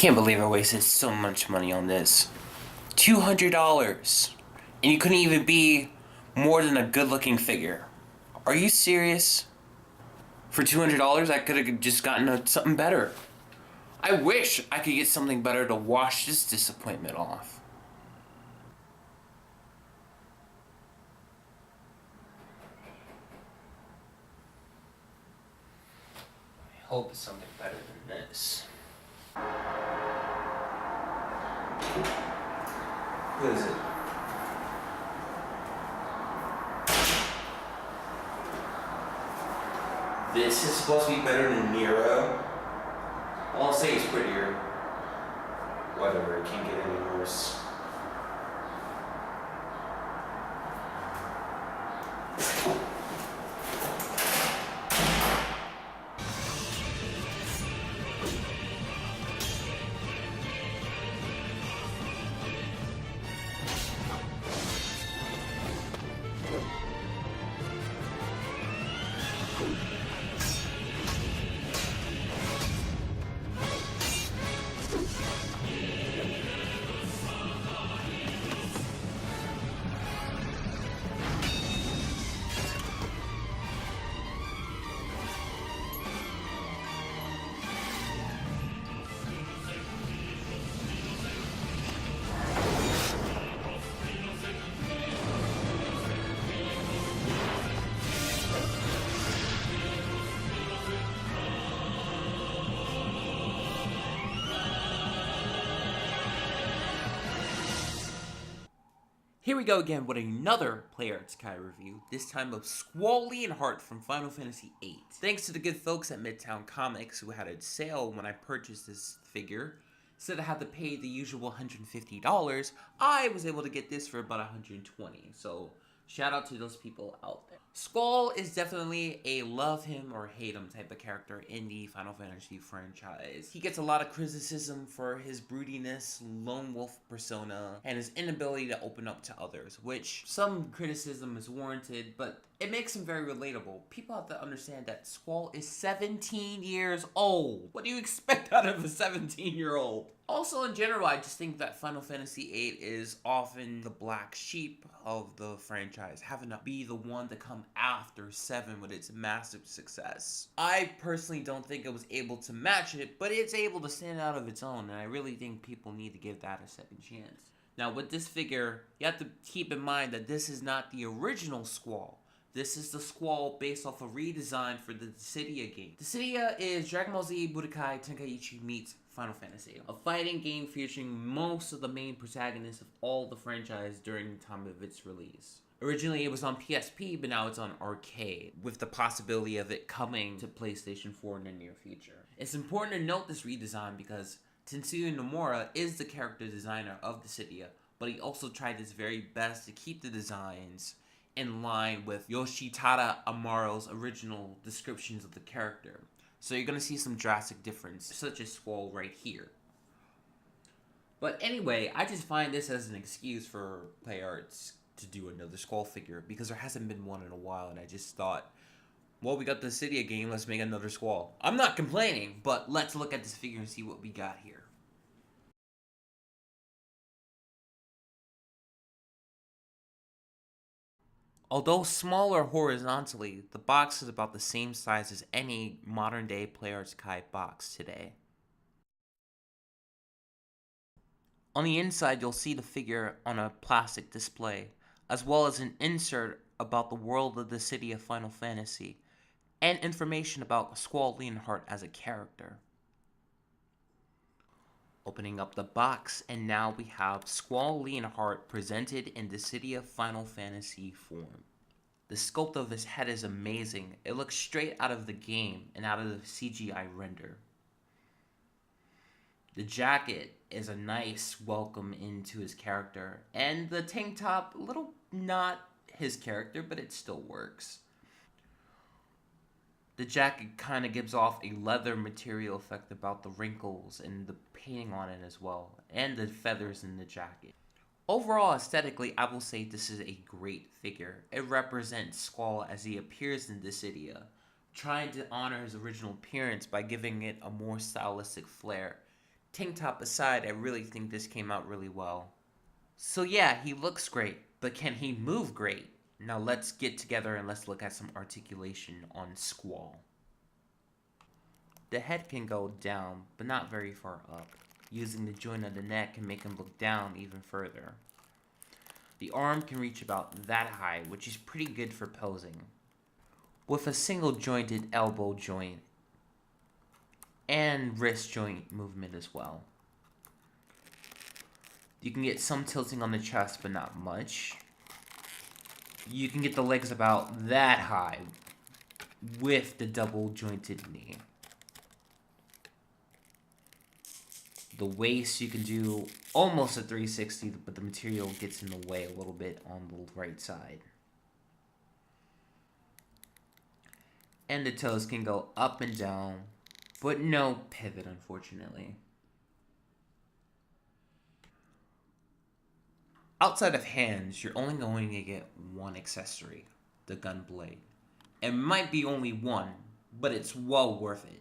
Can't believe I wasted so much money on this. $200. And you couldn't even be more than a good looking figure. Are you serious? For $200, I could have just gotten something better. I wish I could get something better to wash this disappointment off. I hope it's something better than this. What is it? This is supposed to be better than Nero. I'll say it's prettier. Whatever, it can't get any worse. Here we go again with another Playarts Kai review, this time of Squall Leonhardt from Final Fantasy VIII. Thanks to the good folks at Midtown Comics who had a sale when I purchased this figure. Instead of having to pay the usual $150, I was able to get this for about $120, so shout out to those people out there. Squall is definitely a love him or hate him type of character in the Final Fantasy franchise. He gets a lot of criticism for his broodiness, lone wolf persona, and his inability to open up to others, which some criticism is warranted, but it makes him very relatable. People have to understand that Squall is 17 years old. What do you expect out of a 17-year-old? Also, in general, I just think that Final Fantasy VIII is often the black sheep of the franchise, having to be the one to come after 7 with its massive success. I personally don't think it was able to match it, but it's able to stand out of its own, and I really think people need to give that a second chance. Now, with this figure, you have to keep in mind that this is not the original Squall. This is the Squall based off a redesign for the Dissidia game. Dissidia is Dragon Ball Z Budokai Tenkaichi meets Final Fantasy, a fighting game featuring most of the main protagonists of all the franchise during the time of its release. Originally it was on PSP, but now it's on arcade, with the possibility of it coming to PlayStation 4 in the near future. It's important to note this redesign because Tetsuya Nomura is the character designer of Dissidia, but he also tried his very best to keep the designs in line with Yoshitada Amaro's original descriptions of the character. So you're going to see some drastic difference, such as Squall right here. But anyway, I just find this as an excuse for Playarts to do another Squall figure, because there hasn't been one in a while, and I just thought, well, we got the Dissidia game, let's make another Squall. I'm not complaining, but let's look at this figure and see what we got here. Although smaller horizontally, the box is about the same size as any modern-day Playarts Kai box today. On the inside, you'll see the figure on a plastic display, as well as an insert about the world of the city of Final Fantasy, and information about Squall Leonhardt as a character. Opening up the box, and now we have Squall Leonhardt presented in Dissidia Final Fantasy form. The sculpt of his head is amazing. It looks straight out of the game and out of the CGI render. The jacket is a nice welcome into his character, and the tank top, a little not his character, but it still works. The jacket kind of gives off a leather material effect about the wrinkles and the painting on it as well, and the feathers in the jacket. Overall, aesthetically, I will say this is a great figure. It represents Squall as he appears in Dissidia, trying to honor his original appearance by giving it a more stylistic flair. Tank top aside, I really think this came out really well. So yeah, he looks great, but can he move great? Now let's get together and let's look at some articulation on Squall. The head can go down, but not very far up. Using the joint of the neck can make him look down even further. The arm can reach about that high, which is pretty good for posing. With a single jointed elbow joint and wrist joint movement as well. You can get some tilting on the chest, but not much. You can get the legs about that high with the double jointed knee. The waist, you can do almost a 360, but the material gets in the way a little bit on the right side. And the toes can go up and down, but no pivot, unfortunately. Outside of hands, you're only going to get one accessory, the Gunblade. It might be only one, but it's well worth it.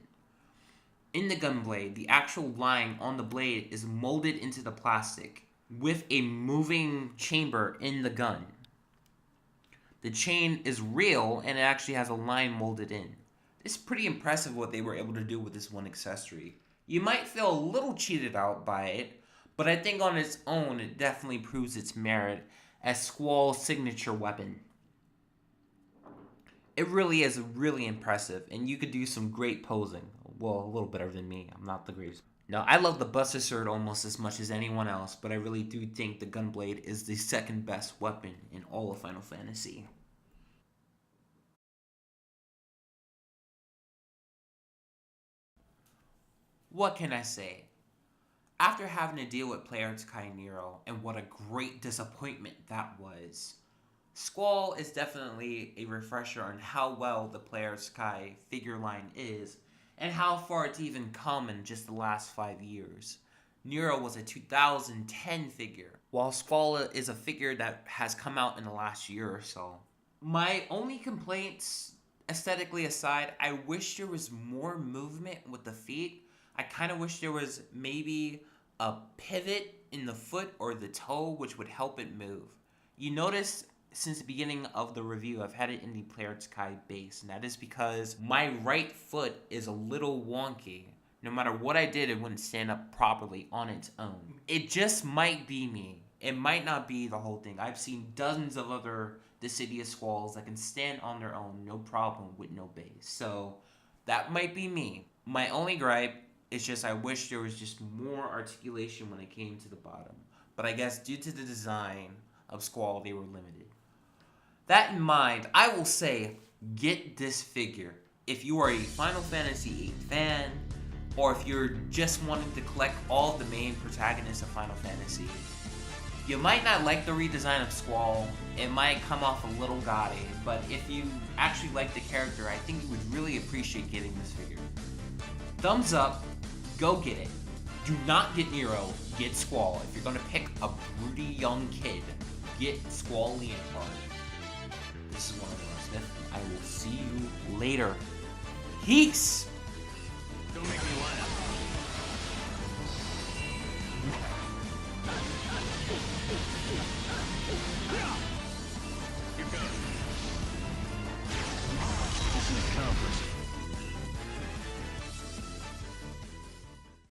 In the Gunblade, the actual line on the blade is molded into the plastic with a moving chamber in the gun. The chain is real and it actually has a line molded in. It's pretty impressive what they were able to do with this one accessory. You might feel a little cheated out by it, but I think on its own it definitely proves its merit as Squall's signature weapon. It really is really impressive, and you could do some great posing. Well, a little better than me. I'm not the greatest. Now, I love the Buster Sword almost as much as anyone else, but I really do think the Gunblade is the second best weapon in all of Final Fantasy. What can I say? After having to deal with Player's Kai Nero, and what a great disappointment that was, Squall is definitely a refresher on how well the Player's Kai figure line is, and how far it's even come in just the last 5 years. Nero was a 2010 figure, while Squall is a figure that has come out in the last year or so. My only complaints, aesthetically aside, I wish there was more movement with the feet. I kind of wish there was maybe a pivot in the foot or the toe which would help it move. You notice since the beginning of the review, I've had it in the Player's Kai base, and that is because my right foot is a little wonky. No matter what I did, it wouldn't stand up properly on its own. It just might be me. It might not be the whole thing. I've seen dozens of other Dissidia Squalls that can stand on their own, no problem, with no base. So, that might be me. My only gripe is just I wish there was just more articulation when it came to the bottom. But I guess due to the design of Squall, they were limited. That in mind, I will say, get this figure. If you are a Final Fantasy VIII fan, or if you're just wanting to collect all of the main protagonists of Final Fantasy, you might not like the redesign of Squall. It might come off a little gaudy, but if you actually like the character, I think you would really appreciate getting this figure. Thumbs up, go get it. Do not get Nero, get Squall. If you're gonna pick a broody young kid, get Squall Leonhardt. This is one of Smith. I will see you later. Peace! Don't make me laugh. Here goes. Mission accomplished.